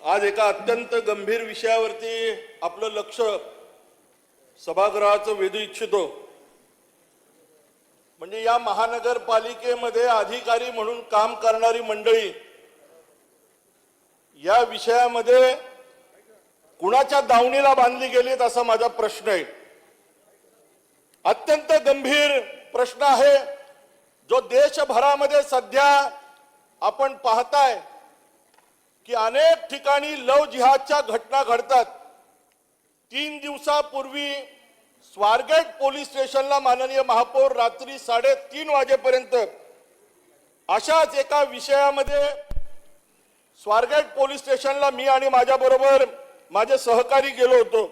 आज एका अत्यंत गंभीर विषयावरती आपलं लक्ष सभागृहाचं वेधू इच्छितो। म्हणजे या महानगरपालिकेमध्ये अधिकारी म्हणून काम करणारी मंडळी या विषयामध्ये कुणाच्या दावणीला बांधली गेलीत असा माझा प्रश्न आहे। अत्यंत गंभीर प्रश्न आहे जो देशभरामध्ये सध्या आपण पाहताय की अनेक ठिकाणी लव जिहादच्या घटना घडतात। 3 दिवसापूर्वी स्वारगेट पोलीस स्टेशनला माननीय महापौर रात्री 3:30 वाजेपर्यंत अशाच एका विषयामध्ये स्वारगेट पोलीस स्टेशनला मी आणि माझ्याबरोबर माझे सहकारी गेलो होतो।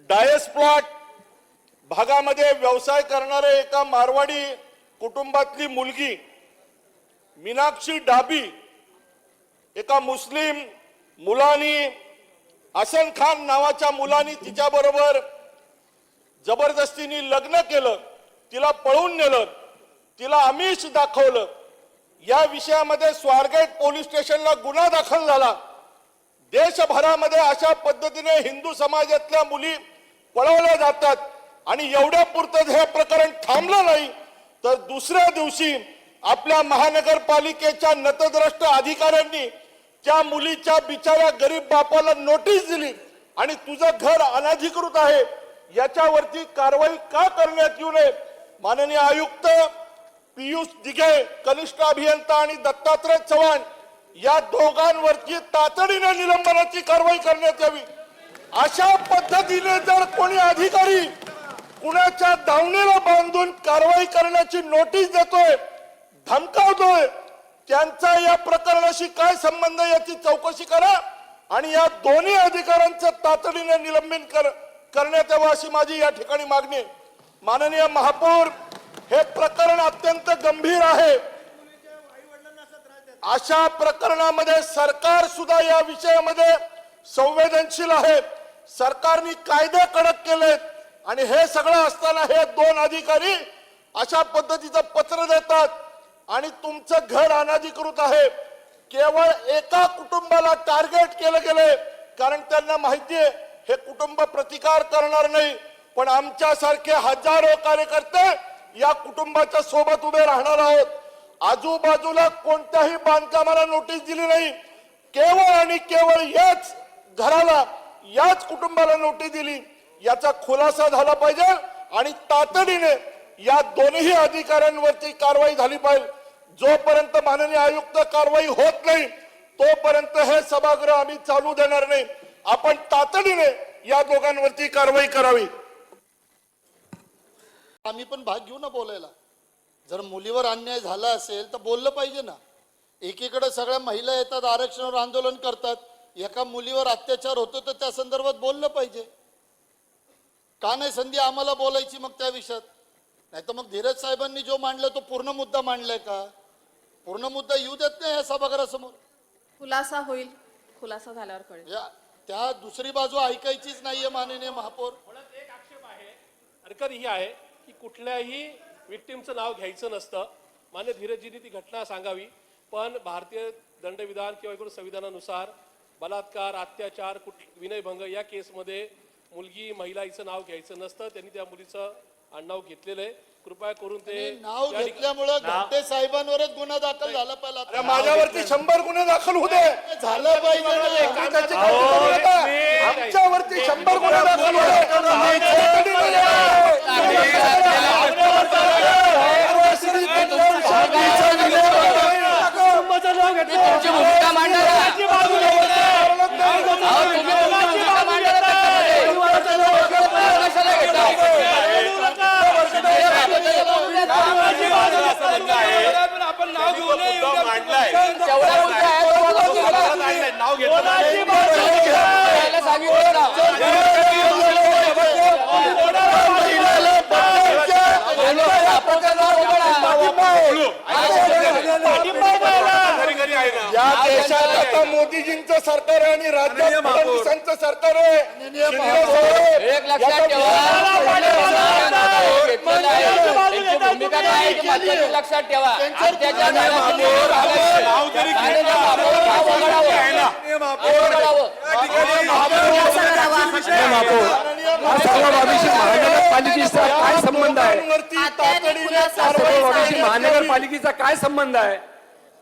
डायस प्लॉट भागामध्ये व्यवसाय करणारे एका मारवाडी कुटुंबातली मुलगी मीनाक्षी डाबी एका मुस्लिम मुलानी हसन खान नावाच्या मुलानी तिच्याबरोबर जबरदस्तीने लग्न केलं, तिला पळून नेलं, तिला आमिष दाखवलं। या विषयामध्ये स्वारगेट पोलीस स्टेशनला गुन्हा दाखल झाला। देशभरामध्ये अशा पद्धतीने हिंदू समाजातल्या मुली पळवल्या जातात आणि एवढ्या पुरतं हे प्रकरण थांबलं नाही तर दुसऱ्या दिवशी आपल्या महानगरपालिकेच्या नतद्रष्ट अधिकाऱ्यांनी त्या मुलीच्या बिचाऱ्या गरीब बापाला नोटीस दिली आणि तुझं घर अनधिकृत आहे याच्यावरती कारवाई का करण्यात येऊ नये। माननीय आयुक्त पियुष दिघे, कनिष्ठ अभियंता आणि दत्तात्रय चव्हाण या दोघांवरती तातडीने निलंबनाची कारवाई करण्यात यावी। अशा पद्धतीने जर कोणी अधिकारी कुणाच्या दावणीला बांधून कारवाई करण्याची नोटीस देतोय, धमकावतोय, त्यांचा या प्रकरणाशी काय संबंध याची चौकशी करा आणि या दोन्ही अधिकाऱ्यांचं तातडीने निलंबन करण्यात यावं अशी माझी या ठिकाणी मागणी आहे। माननीय महापौर, हे प्रकरण अत्यंत गंभीर आहे। अशा प्रकरणामध्ये सरकार सुद्धा या विषयामध्ये संवेदनशील आहे। सरकारने कायदे कडक केलेत आणि हे सगळं असताना हे 2 अधिकारी अशा पद्धतीचं पत्र देतात आणि तुमचं घर अनधिकृत आहे। केवळ एका कुटुंबाला टार्गेट केलं गेले कारण त्यांना माहिती आहे हे कुटुंब प्रतिकार करणार नाही, पण आमच्यासारखे हजारो कार्यकर्ते या कुटुंबाच्या सोबत उभे राहणार आहोत। आजूबाजूला कोणत्याही बांधकामाला नोटीस दिली नाही, केवळ आणि केवळ याच घराला याच कुटुंबाला नोटीस दिली। याचा खुलासा झाला पाहिजे आणि तातडीने या दोन्ही अधिकाऱ्यांवरती कारवाई झाली पाहिजे। जोपर्यंत माननीय आयुक्त कारवाई होत नाही तोपर्यंत हे सभागृह आम्ही चालू देणार नाही। आपण तातडीने या दोघांवरती कारवाई करावी। आम्ही पण भाग घेऊ ना बोलायला। जर मुलीवर अन्याय झाला असेल तर बोललं पाहिजे ना। एकीकडे सगळ्या महिला येतात, आरक्षणावर आंदोलन करतात, एका मुलीवर अत्याचार होतो तर त्या संदर्भात बोललं पाहिजे। का नाही संधी आम्हाला बोलायची मग त्या विषयात? नाही तर मग धीरज साहेबांनी जो मांडलं तो पूर्ण मुद्दा मांडलाय का? पूर्ण मुद्दा येऊ देत नाही या सभागृहासमोर। खुलासा होईल, खुलासा झाल्यावर कळेल। त्या दुसरी बाजू ऐकायचीच नाहीये माननीय महापौर। एक आक्षेप आहे, हरकत ही आहे की कुठल्याही विक्टिमचं नाव घ्यायचं नसतं। मान्य धीरजजींनी ती घटना सांगावी, पण भारतीय दंडविधान किंवा एकूण संविधानानुसार बलात्कार, अत्याचार, विनयभंग या केसमध्ये मुलगी महिला हिचं नाव घ्यायचं नसतं। त्यांनी त्या मुलीचं आडनाव घेतलेलं आहे। कृपया करून ते नाव घेतल्यामुळे घाटे साहेबांवरच गुन्हा दाखल झाला पाहिजे। माझ्यावरती 100 गुन्हे दाखल होते झालं पाहिजे। आमच्यावरती 100 गुन्हे दाखल होते। या देशात आता मोदीजींचं सरकार आहे आणि राज्यात फडणवीसांचं सरकार आहे। एक लक्षात ठेवा, भूमिका काय लक्षात ठेवा। हा सर्व बाबीशी महानगरपालिकेचा काय संबंध आहे? तातडीने खुलासा सर्व बाबीशी व्हायचा. महानगरपालिकेचा काय संबंध आहे?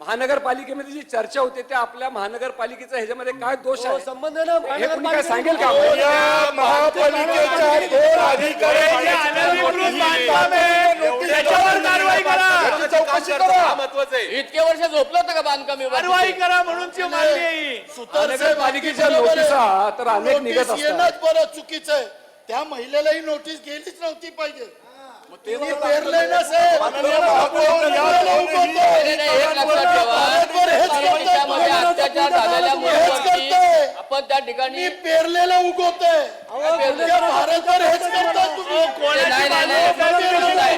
महानगरपालिकेमध्ये जी चर्चा होते त्या आपल्या महानगरपालिकेचा ह्याच्यामध्ये काय दोष आहे? संबंध हे कुणी काय सांगेल का? या महापालिकेच्या 2 अधिकाऱ्यांची त्याच्यावर कारवाई करा. चौकशी करा. महत्वाचं आहे. इतके वर्ष झोपलं होतं का बांधकाम विभाग? कारवाई करा म्हणूनची मागणी आहे ही. महानगरपालिकेच्या नोटिसा तर अनेक निघत नोटीस असतात. येणंच बरं चुकीचं आहे. त्या महिलेलाही नोटीस गेलीच नव्हती पाहिजे. तुम्ही पेरलंय ना साहेब. माननीय महापौर, या नाही, नाही, एक लक्षात ठेवा. भारतभर हेच करतोय. त्यामध्ये अत्याचार झालेल्या हेच मुलांवरती करतोय. आपण त्या ठिकाणी मी पेरलेलं उगवतोय. त्या भारतभर हेच करताय तुम्ही. नाही, नाही, नाही.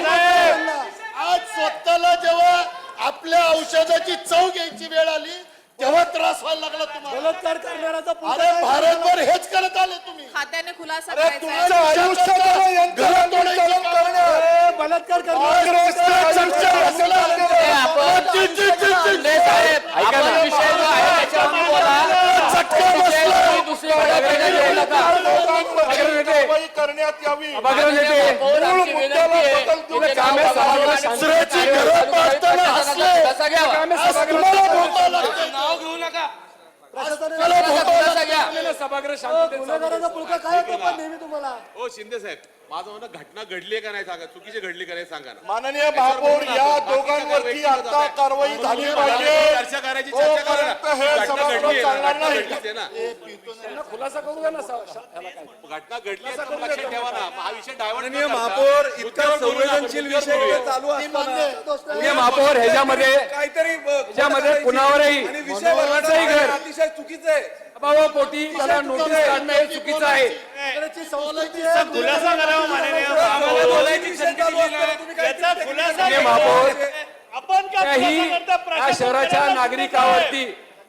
आज स्वतःला जेव्हा आपल्या औषधाची चव घ्यायची वेळ आली तेव्हा त्रास व्हायला लागला तुम्हाला. बलात्कार करणाऱ्याचा अरे भारतभर हेच करत आले तुम्ही. खात्याने खुलासा करायचा तुमचं आहे. आयुष्याचं यंत्र तोडायचं करणं. बलात्कार काँग्रेसचं चर्चा असलं हे शिंदे साहेब, आपण विषय जो आहे त्याच्यावर बोला. विषय तुम्ही दुसरीकडे खेळू नका. कारवाई करण्यात यावी. महापौर, आमची विनंती आहे. इथे कामे नाव सभागृह बघा. शांततेत घरं पाडताना हसले. कसा घ्यावा? तुम्हाला भोगा लागतोय. कसा घ्या? सभागृह शांततेत गुन्हेगाराचा पुळका काय करतात नेहमी तुम्हाला? ओ शिंदे साहेब, माझं म्हणणं घटना घडली का नाही सांगा, चुकीची घडली का नाही सांगा ना. माननीय महापौर, या दोघांवरती आता कारवाई झाली पाहिजे. चर्चा करायची, चर्चा करा ना. तोपर्यंत हे घटना सभागृह घडलीये ना, चालणार घटना नाही. घडलीच आहे ना. खुलासा करू द्या ना ह्याला काय. घटना घडली आहे तर लक्षात ठेवा ना. हा विषय डायव्हर्ट माननीय महापौर, इतका संवेदनशील विषय इथे चालू असताना पुणे महापौर ह्याच्यामध्ये काहीतरी ह्याच्यामध्ये कुणावरही आणि विषय कोणाचंही घर अतिशय चुकीचं आहे. दबावापोटी त्याला नोटीस काढणं हे चुकीचं आहे. खुलासा करावा माननीय महापौर. बोलायची संधी दिली नाही. तुम्ही काय याचा खुलासा पुणे महापौर आपण काय त्याही खुलासा करता? या प्रशासन शहराच्या करायला नागरिकावरती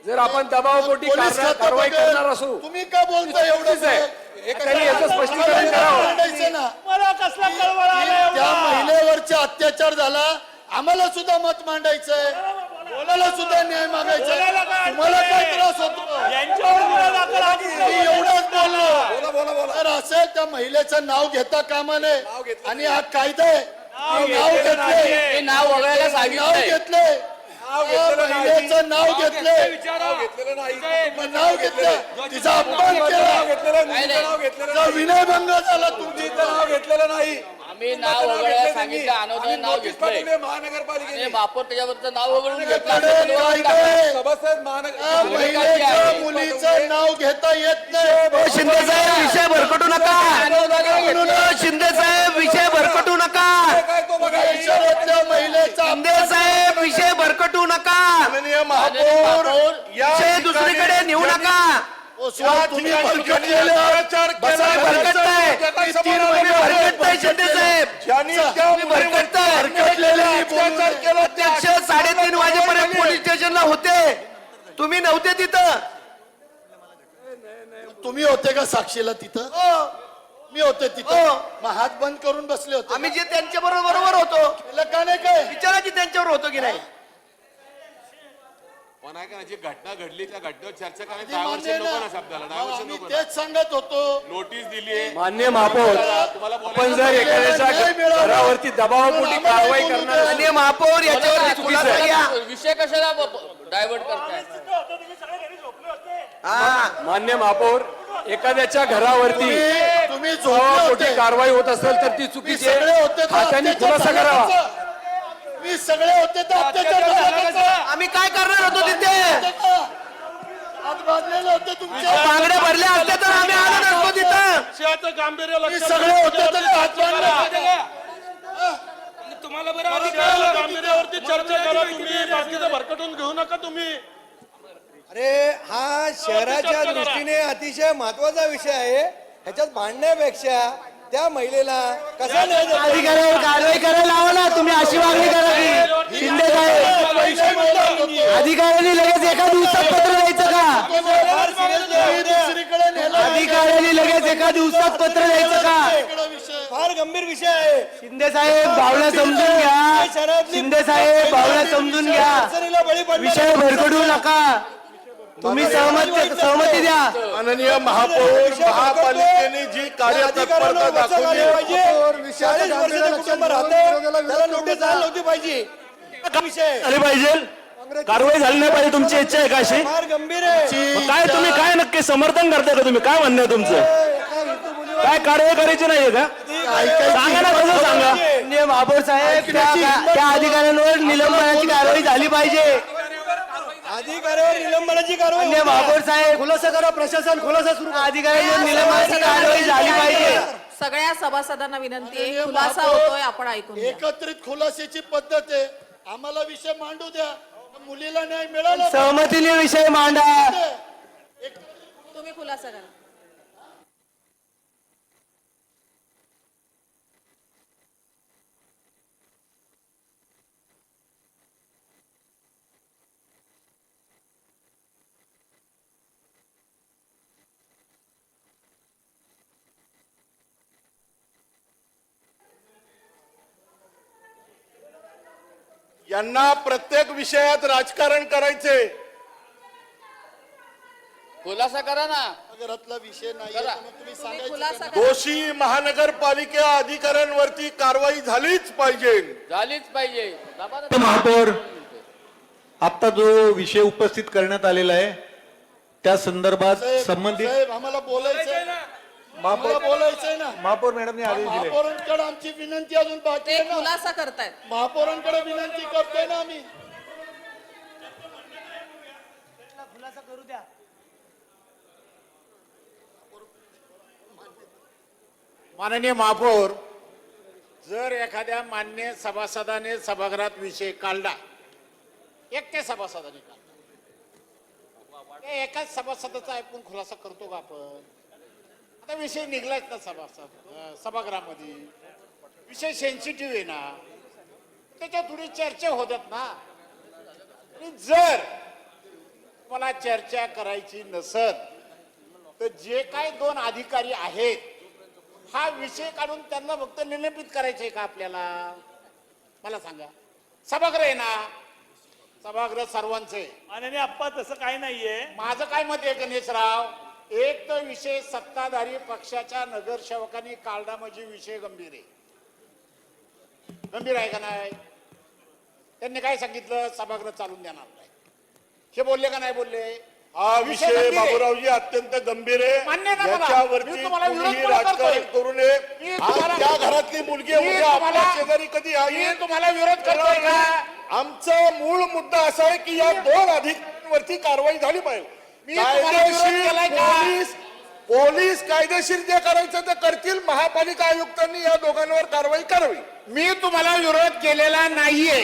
जर आपण दबावापोटी पोलीस खातं कारवाई बघेल. करणार असू तुम्ही का बोलताय एवढं चुकीचं आहे. त्यांनी याचं स्पष्टीकरण करावं. मांडायचं ना. मला कसला कळवळा आला त्या एवढा? महिलेवरचा अत्याचार झाला, आम्हाला सुद्धा मत मांडायचंय, बोलायला सुद्धा न्याय मागायचा. बोलायला काय तुम्हाला काय त्रास होतो? यांच्यावर गुन्हा दाखल हा गुन्हा. मी एवढंच बोललो. बोला बोला बोला. तर असेल त्या महिलेचं नाव घेता कामा नये. आणि हा कायदा आहे. नाव घेतले, हे नाव वगळायला नाव सांगितलंय. घेतले, त्या महिलेचं नाव घेतले, नाव घेतलेलं नाही. नाव घेतलं, तिचा अपमान केला, नाही, नाही. तिचा विनयभंग झाला तुमची. नाव घेतलेलं नाही. आम्ही नाव वगळायला सांगितलं, अनोदय नाव घेतलंय. महानगरपालिकेने आणि महापौर त्याच्यावरचं नाव वगळून घेतलं कडे असं तुम्हाला कायदा वाटतं? आहे. सभासद त्या महानगर महिलेच्या मुलीचं नाव घेता येत नाही. शिंदे साहेब विषय भरकटू नका. शिंदे साहेब विषय भरकटू नका. काय तो बघा. इशाऱ्यातल्या महिलेचा शिंदे साहेब विषय भरकटू नका. माननीय महापौर, या विषय दुसरीकडे नेऊ नका. तुम्ही भरकटलेले आहात. बसा, भरकटताय. 3 महिने भरकटताय शिंदे साहेब. ज्यांनी त्या भरकटताय. अत्याचार केला अध्यक्ष 3:30 वाजेपर्यंत पोलीस स्टेशनला होते. तुम्ही नव्हते तिथं. तुम्ही होते का साक्षीला तिथं? मी होते तिथं. मग हात बंद करून बसले होते. आम्ही जे त्यांच्या बरोबर होतो केलं का नाही काय? विचारा की त्यांच्यावर होतो की नाही. पण आहे का ना, जी घटना घडली त्या घटनेवर चर्चा करायची. मान्य डायव्हर्शन आहे नको ना ना. शब्दाला, अहो, डायव्हर्शन आम्ही नको ना. तेच सांगत होतो. नोटीस दिलीये. मान्य महापौर, आपण जर एखाद्याच्या घरावरती दबावापोटी कारवाई करणार माननीय महापौर याच्यावरती खुलासा घ्या. विषय कशाला डायव्हर्ट करताय? मान्य महापौर, एखाद्याच्या घरावरती तुम्ही झोपले दबावापोटी होते. कारवाई होत असेल तर ती मी चुकीची सगळे आहे. होते तर खात्याने अत्याचार खुलासा झाला करावा. कसा? मी सगळे होते तर अत्याचार झाला कसा? आम्ही काय करणार होतो तिथे. हात बांधलेले होते तुमचे. बांगड्या भरल्या असत्या तर आम्ही आलो नसतो तिथं. विषयाचं गांभीर्य मी लक्षात सगळे होते तर हात बांधले होते. तुम्हाला गांभीर्यावरती चर्चा करा तुम्ही. बाकीचं भरकटून घेऊ नका तुम्ही. अरे हा शहराच्या दृष्टीने अतिशय महत्वाचा विषय आहे. ह्याच्यात भांडण्यापेक्षा त्या महिलेला कसा न्याय देता येईल? अधिकाऱ्यावर कारवाई करायला लावा ना. तुम्ही अशी मागणी करा की शिंदे साहेब पैसे मिळतात होते. अधिकाऱ्यांनी लगेच एका दिवसात पत्र द्यायचं का. मी दुसरीकडे नेलं. अधिकाऱ्यांनी लगेच एका दिवसात पत्र द्यायचं का. इकडं विषय. फार गंभीर विषय आहे. शिंदे साहेब भावना समजून घ्या. शिंदे साहेब भावना समजून घ्या. अडचणीला बळी पडणारे विषय भरकटू नका. तुम्ही सहमती द्या. माननीय महापौर महापालिकेने जी कार्यतत्परता दाखवली त्याला नोटीस झाली नव्हती पाहिजे. विषय झाली पाहिजे, कारवाई झाली नाही पाहिजे, तुमची इच्छा आहे का अशी? फार गंभीर आहे. मग काय तुम्ही काय नक्की समर्थन करताय का तुम्ही? काय म्हणणं आहे तुमचं? काय कारवाई करायची नाहीये का? सांगा ना, कसं सांगा. महापौर साहेब त्या अधिकाऱ्यांवर निलंबनाची कारवाई झाली पाहिजे. अधिकाऱ्यावर निलंबनाची कारवाई. महापौर साहेब खुलासा करा, प्रशासन खुलासा सुरू. अधिकाऱ्यांवर निलंबनाची कारवाई झाली पाहिजे. सगळ्या सभासदांना विनंती आहे, खुलासा होतोय, आपण ऐकून घ्या. एकत्रित खुलाशाची पद्धत आहे. आम्हाला विषय मांडू द्या. मुलीला न्याय मिळाला. सहमतीने विषय मांडा. तुम्ही खुलासा करा. यांना प्रत्येक विषयात राजकारण करायचे. खुलासा करा ना. घरातला विषय नाही करा. तुम्ही तुम्ही सांगायचं खुलासा का? करा. दोषी महानगरपालिका अधिकाऱ्यांवरती कारवाई झालीच पाहिजे. झालीच पाहिजे. दाबा ना. महापौर, आता जो विषय उपस्थित करण्यात आलेला आहे त्या संदर्भात साहेब, संबंधित साहेब, आम्हाला बोलायचंय ना. आम्हाला बोलायचंय ना. महापौर मॅडमने आदेश दिले. महापौरांकडे आमची विनंती अजून बाकी ते आहे ना. खुलासा करतायत. महापौरांकडे विनंती करतोय ना आम्ही. माननीय महापौर, जर एखाद्या मान्य सभासदाने सभागृहात विषय काढला, एकट्या सभासदाने काढला, त्या एकाच सभासदाचा ऐकून खुलासा करतो का आपण? आता विषय निघलाच ना सभागृहामध्ये, विषय सेन्सिटिव्ह आहे ना, त्याच्यावर थोडी चर्चा होतात ना. आणि जर मला चर्चा करायची नसत तर जे काही दोन अधिकारी आहेत हा विषय काढून त्यांना फक्त निलंबित करायचंय का आपल्याला? मला सांगा. सभागृह आहे ना, सभागृह सर्वांचे. माननीय अप्पा तसं काही नाहीये. माझं काय मत आहे गणेशराव, एक तर विषय सत्ताधारी पक्षाच्या नगरसेवकांनी काढला म्हणजे विषय गंभीर आहे. गंभीर आहे का नाही? त्यांनी काय सांगितलं? सभागृह चालून देणार नाही. हे बोलले का नाही बोलले? हा विषय बाबूरावजी अत्यंत गंभीर आहे. मान्य आहे ना मला? याच्यावरती मी तुम्हाला विरोध कुणीही करतोय. राजकारण करू नये. मी आज तुम्हाला- त्या घरातली मुलगी मी उद्या आपल्या तुम्हाला- शेजारी कधी आई? मी तुम्हाला विरोध करतोय का? आमचा मूळ मुद्दा असा आहे की या दोन अधिकाऱ्यांवरती कारवाई झाली पाहिजे. मी तुम्हाला विरोध केलाय का? पोलीस कायदेशीर जे करायचं ते करतील. महापालिका आयुक्तांनी या दोघांवर कारवाई करावी. मी तुम्हाला विरोध केलेला नाहीये.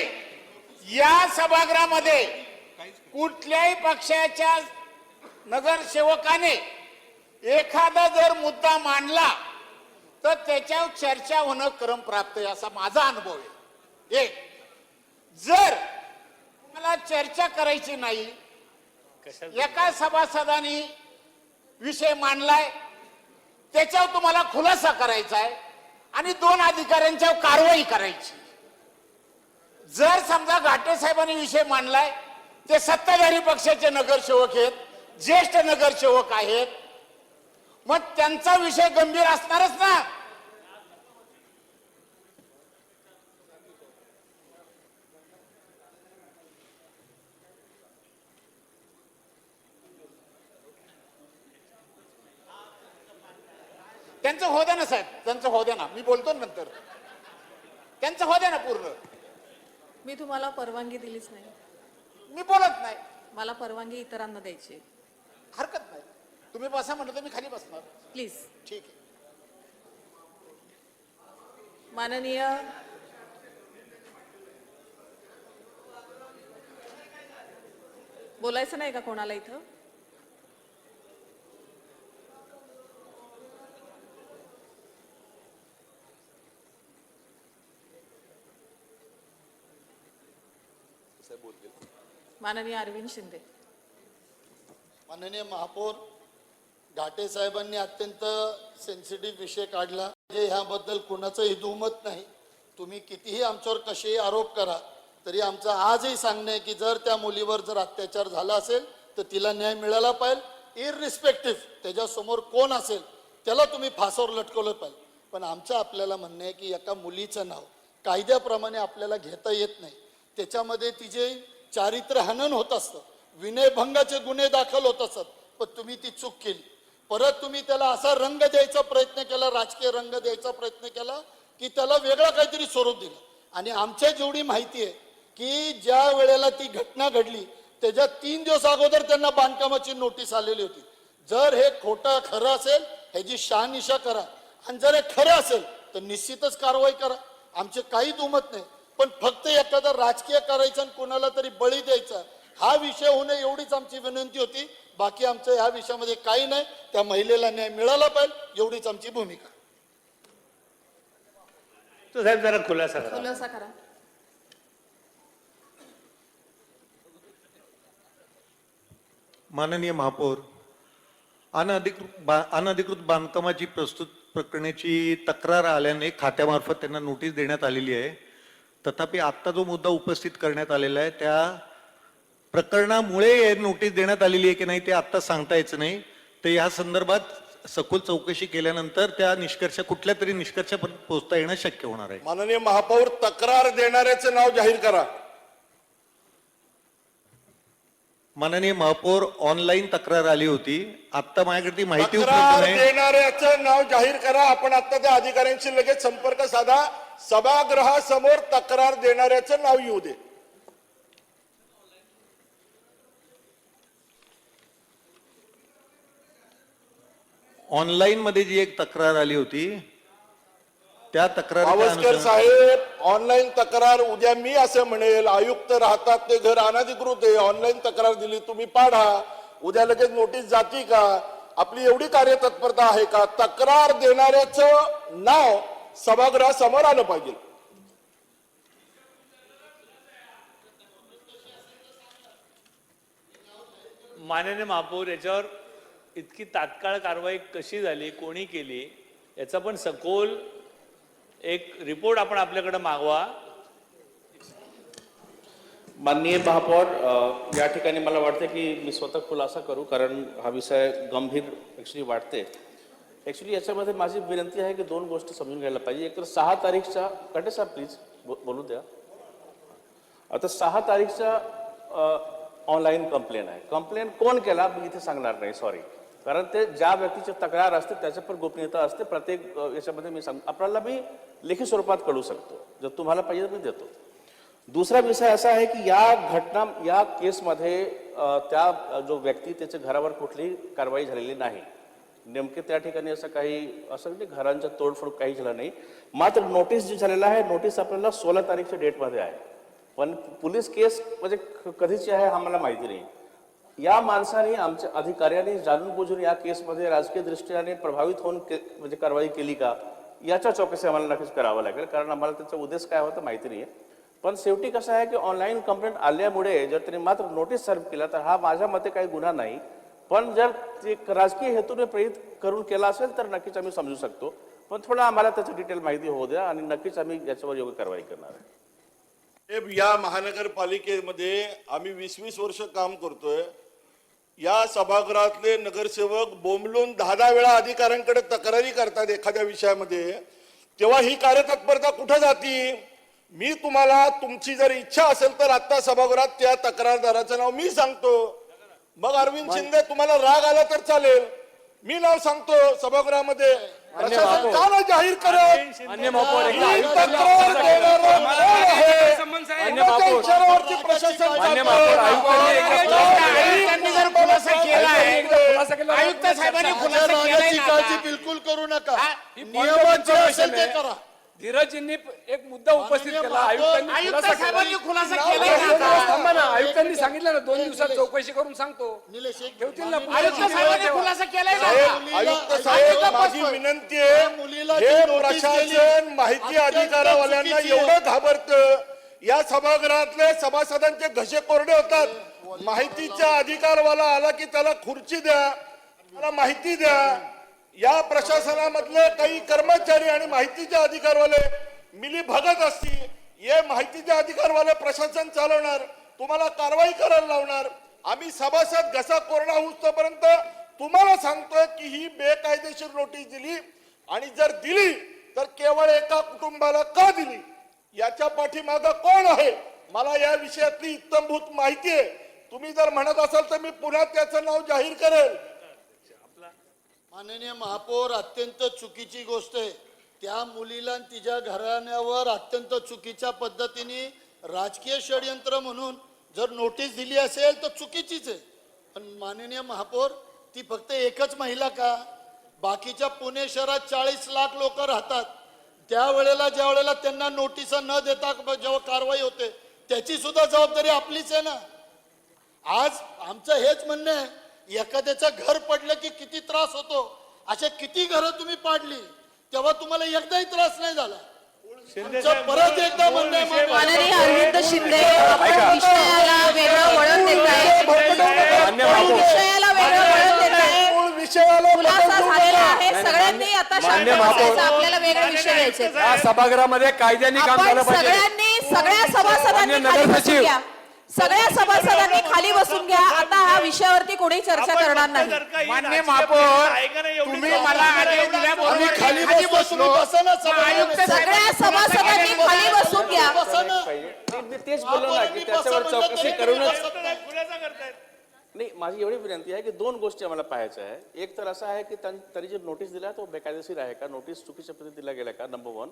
या सभागृहामध्ये कुठल्याही पक्षाच्या नगरसेवकाने एखादा जर मुद्दा मांडला तर त्याच्यावर चर्चा होणं क्रमप्राप्त आहे असा माझा अनुभव आहे. एक, जर मला चर्चा करायची नाही, एका सभासदाने विषय मांडलाय त्याच्यावर तुम्हाला खुलासा करायचा आहे आणि दोन अधिकाऱ्यांच्यावर कारवाई करायची. जर समजा घाटे साहेबांनी विषय मांडलाय, ते सत्ताधारी पक्षाचे नगरसेवक आहेत, ज्येष्ठ नगरसेवक आहेत, मग त्यांचा विषय गंभीर असणारच ना. त्यांचं हो द्या ना साहेब, त्यांचं हो द्या ना. मी बोलतो ना नंतर. त्यांचं हो द्या ना पूर्ण. मी तुम्हाला परवानगी दिलीच नाही. मी बोलत नाही. मला परवानगी इतरांना द्यायची आहे. हरकत नाही. तुम्ही बसा म्हटलं तर मी खाली बसणार. प्लीज. ठीक आहे. माननीय बोलायचं नाही का कोणाला इथं? माननीय अरविंद शिंदे. माननीय महापौर, घाटे साहेबांनी अत्यंत सेन्सिटिव्ह विषय काढला. म्हणजे ह्याबद्दल कुणाचंही दुमत नाही. तुम्ही कितीही आमच्यावर कसेही आरोप करा, तरी आमचं आजही सांगणं आहे की जर त्या मुलीवर जर अत्याचार झाला असेल तर तिला न्याय मिळाला पाहिजे. इररिस्पेक्टिव्ह त्याच्यासमोर कोण असेल त्याला तुम्ही फासावर लटकवलं पाहिजे. पण आमचं आपल्याला म्हणणं आहे की एका मुलीचं नाव कायद्याप्रमाणे आपल्याला घेता येत नाही. त्याच्यामध्ये तिचे चारित्र्य हनन होत असतं, विनयभंगाचे गुन्हे दाखल होत असतात. पण तुम्ही ती चूक केली. परत तुम्ही त्याला असा रंग द्यायचा प्रयत्न केला, राजकीय रंग द्यायचा प्रयत्न केला की त्याला वेगळा काहीतरी स्वरूप दिलं. आणि आमच्या जेवढी माहिती आहे की ज्या वेळेला ती घटना घडली त्याच्या 3 दिवस अगोदर त्यांना बांधकामाची नोटीस आलेली होती. जर हे खोटं खरं असेल ह्याची शहानिशा करा, आणि जर हे खरं असेल तर निश्चितच कारवाई करा. आमचे काही दुमत नाही. पण फक्त एखादा राजकीय करायचं आणि कोणाला तरी बळी द्यायचा हा विषय होणे एवढीच आमची विनंती होती. बाकी आमचं ह्या विषयामध्ये काही नाही. त्या महिलेला न्याय मिळाला पाहिजे एवढीच आमची भूमिका. तो साहेब जरा खुलासा करा. खुलासा करा. माननीय महापौर, अनधिकृत बांधकामाची प्रस्तुत प्रकरणाची तक्रार आल्याने खात्यामार्फत त्यांना नोटीस देण्यात आलेली आहे. तथापि आत्ता जो मुद्दा उपस्थित करण्यात आलेला आहे त्या प्रकरणामुळे नोटीस देण्यात आलेली आहे की नाही ते आत्ता सांगता यायचं नाही. तर या संदर्भात सखोल चौकशी केल्यानंतर त्या कुठल्या तरी निष्कर्षापर्यंत पोहोचता येणं शक्य होणार आहे. माननीय महापौर, तक्रार देणाऱ्याचं नाव जाहीर करा. माननीय महापौर, ऑनलाईन तक्रार आली होती. आता माझ्याकडे ती माहिती उपलब्ध तक्रार नाही. देणाऱ्याचं नाव जाहीर करा. आपण आता त्या अधिकाऱ्यांशी लगेच संपर्क साधा. सभागृहासमोर तक्रार देणाऱ्याचं नाव येऊ दे. ऑनलाईन मध्ये जी एक तक्रार आली होती त्या पावसकर साहेब, ऑनलाईन तक्रार उद्या मी असं म्हणेल आयुक्त राहतात ते घर अनधिकृत आहे, ऑनलाईन तक्रार दिली तुम्ही पाडा, उद्या लगेच नोटीस जाती का? आपली एवढी कार्यतत्परता आहे का? तक्रार देणाऱ्याचं नाव सभागृहासमोर आलं पाहिजे. माननीय महापौर, याच्यावर इतकी तात्काळ कारवाई कशी झाली, कोणी केली, याचा पण सखोल एक रिपोर्ट आपण आपल्याकडे मागवा. माननीय महापौर, या ठिकाणी मला वाटतं की मी स्वतः खुलासा करू, कारण हा विषय गंभीर ॲक्च्युली वाटते. ॲक्च्युली याच्यामध्ये माझी विनंती आहे की 2 गोष्टी समजून घ्यायला पाहिजे. एक तर 6 तारीखच्या कटे साहेब प्लीज बोलू द्या. आता 6 तारीखच्या ऑनलाईन कंप्लेन आहे. कंप्लेन कोण केला मी इथे सांगणार नाही, सॉरी, कारण ते ज्या व्यक्तीची तक्रार असते त्याच्या पण गोपनीयता असते. प्रत्येक याच्यामध्ये मी आपल्याला मी लेखी स्वरूपात कळू शकतो, जर तुम्हाला पाहिजे तर मी देतो. दुसरा विषय असा आहे की या केसमध्ये त्या जो व्यक्ती त्याच्या घरावर कुठलीही कारवाई झालेली नाही. नेमके त्या ठिकाणी असं नाही घरांच्या तोडफोड काही झालं नाही. मात्र नोटीस जी झालेला आहे, नोटीस आपल्याला 16 तारीखच्या डेटमध्ये आहे. पण पोलीस केस म्हणजे कधीची आहे हा मला माहिती नाही. या माणसाने, आमच्या अधिकाऱ्यांनी जाणून बुजून या केसमध्ये राजकीय दृष्टीने प्रभावित होऊन म्हणजे कारवाई केली का याच्या चौकशी आम्हाला नक्कीच करावं लागेल, कारण आम्हाला त्याचा उद्देश काय होता माहिती नाही. पण शेवटी कसं आहे की ऑनलाईन कंप्लेंट आल्यामुळे जर त्यांनी मात्र नोटीस सर्व केला तर हा माझ्या मते काही गुन्हा नाही. पण जर ते राजकीय हेतूने प्रेरित करून केला असेल तर नक्कीच आम्ही समजू शकतो. पण थोडं आम्हाला त्याची डिटेल माहिती होऊ द्या आणि नक्कीच आम्ही याच्यावर योग्य कारवाई करणार आहे. या महानगरपालिकेमध्ये आम्ही 20-20 वर्ष काम करतोय. या सभागृहातले नगरसेवक बोंबलून 10-10 वेळा अधिकाऱ्यांकडे तक्रारी करतात एखाद्या विषयामध्ये, तेव्हा ही कार्यतत्परता कुठे जाती? मी तुम्हाला, तुमची जर इच्छा असेल तर आता सभागृहात त्या तक्रारदाराचं नाव मी सांगतो. मग अरविंद शिंदे, तुम्हाला राग आला तर चालेल, मी नाव सांगतो सभागृहामध्ये. प्रशासन का नाही जाहीर करत? मान्य महापौर, ही तक्रार देणारा कोण आहे? कोणाच्या इशाऱ्यावरती प्रशासन मान्य चालतं? महापौर, आयुक्तांनी जर खुलासा केला आहे, खुलासा केला. आयुक्त साहेबांनी खुलासा केलाय रागाची ना काळजी आता. बिलकुल करू नका. ही नियमन जे असेल ते आहे. करा. धीरजींनी एक मुद्दा उपस्थित माननीय केला, महापौर, आयुक्तांनी आयुक्त खुलासा केला. साहेबांनी खुलासा केलाय ना दोन दिवस आता. थांबा ना, आयुक्तांनी सांगितलं ना 2 दिवसात चौकशी करून सांगतो. निलेश, एक ठेवतील ना. आयुक्त साहेबांनी खुलासा केलाय ना साहेब, आता. आयुक्त साहेब, माझी विनंती आहे, मुलीला जी हे नोटीस प्रशासन दिली, माहिती अत्यंत अधिकारावाल्यांना चुकीची आहे. एवढं घाबरतं. या सभागृहातले सभासदांचे घसे कोरडे होतात. माहितीचा अधिकारवाला आला की त्याला खुर्ची द्या, त्याला माहिती द्या. या प्रशासनामधले काही कर्मचारी आणि माहितीचे अधिकारवाले मिली भगत असती. हे माहितीचे अधिकारवाले प्रशासन चालवणार, तुम्हाला कारवाई करायला लावणार. आम्ही सभासद घसा कोरडा होईपर्यंत तुम्हाला सांगतोय की ही बेकायदेशीर नोटीस दिली आणि जर दिली तर केवळ एका कुटुंबाला का दिली, याच्या पाठीमागं कोण आहे, मला या विषयातली इत्तमभूत माहिती आहे. तुम्ही जर म्हणत असाल तर मी पुन्हा त्याचं नाव जाहीर करेल. माननीय महापौर, अत्यंत चुकीची गोष्ट आहे. त्या मुलीला आणि तिच्या घराण्यावर अत्यंत चुकीच्या पद्धतीने राजकीय षडयंत्र म्हणून जर नोटीस दिली असेल तर चुकीचीच आहे. पण माननीय महापौर, ती फक्त एकच महिला का, बाकीच्या पुणे शहरात 40 लाख लोक राहतात. ज्या वेळेला त्यांना नोटीस न देता जेव्हा कारवाई होते त्याची सुद्धा जबाबदारी आपलीच आहे ना. आज आमचं हेच म्हणणं आहे, एखाद्याचं घर पडलं की किती त्रास होतो, अशा किती घरं तुम्ही पाडली तेव्हा तुम्हाला एकदाही त्रास नाही झाला. आमचं परत एकदा म्हणणं आहे, माननीय अरविंद शिंदे, आपण विषयाला वेगळं वळण देत आहे. विषयाला वेगळं वळण देत आहे. विषयाला खुलासा झालेला आहे. सगळ्यांनी आता शांत बसायचं, आपल्याला वेगळे विषय घ्यायचे. या सभागृहामध्ये कायद्याने काम झालं आपण पाहिजे. सगळ्या सभासदांनी खाली बसून घ्या. सगळ्या सभासदांनी खाली बसून घ्या. आता हा विषयावरती कोणी चर्चा करणार नाही. मान्य महापौर, तुम्ही मला आदेश दिल्याबरोबर खाली बसलो. सगळ्या सभासदांनी खाली बसून घ्या. मी तेच बोललो ना की त्याच्यावर चौकशी करूनच. नाही, माझी एवढी विनंती आहे की दोन गोष्टी आम्हाला पाहायच्या आहे. एक तर असं आहे की त्यांनी जे नोटीस दिला तो बेकायदेशीर आहे का, नोटीस चुकीच्या पद्धतीने दिला गेला का, नंबर 1.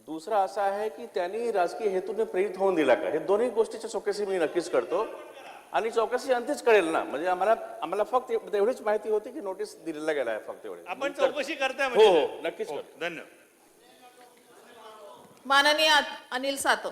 दुसरा असा आहे की त्यांनी राजकीय हेतूने प्रेरित होऊन दिला का. हे दोन्ही गोष्टीची चौकशी मी नक्कीच करतो आणि चौकशी अंतीच कळेल ना. म्हणजे आम्हाला फक्त एवढीच माहिती होती की नोटीस दिलेला गेला आहे, फक्त एवढे. आपण चौकशी करताय हो हो नक्कीच करतो. धन्यवाद. माननीय अनिल सातव.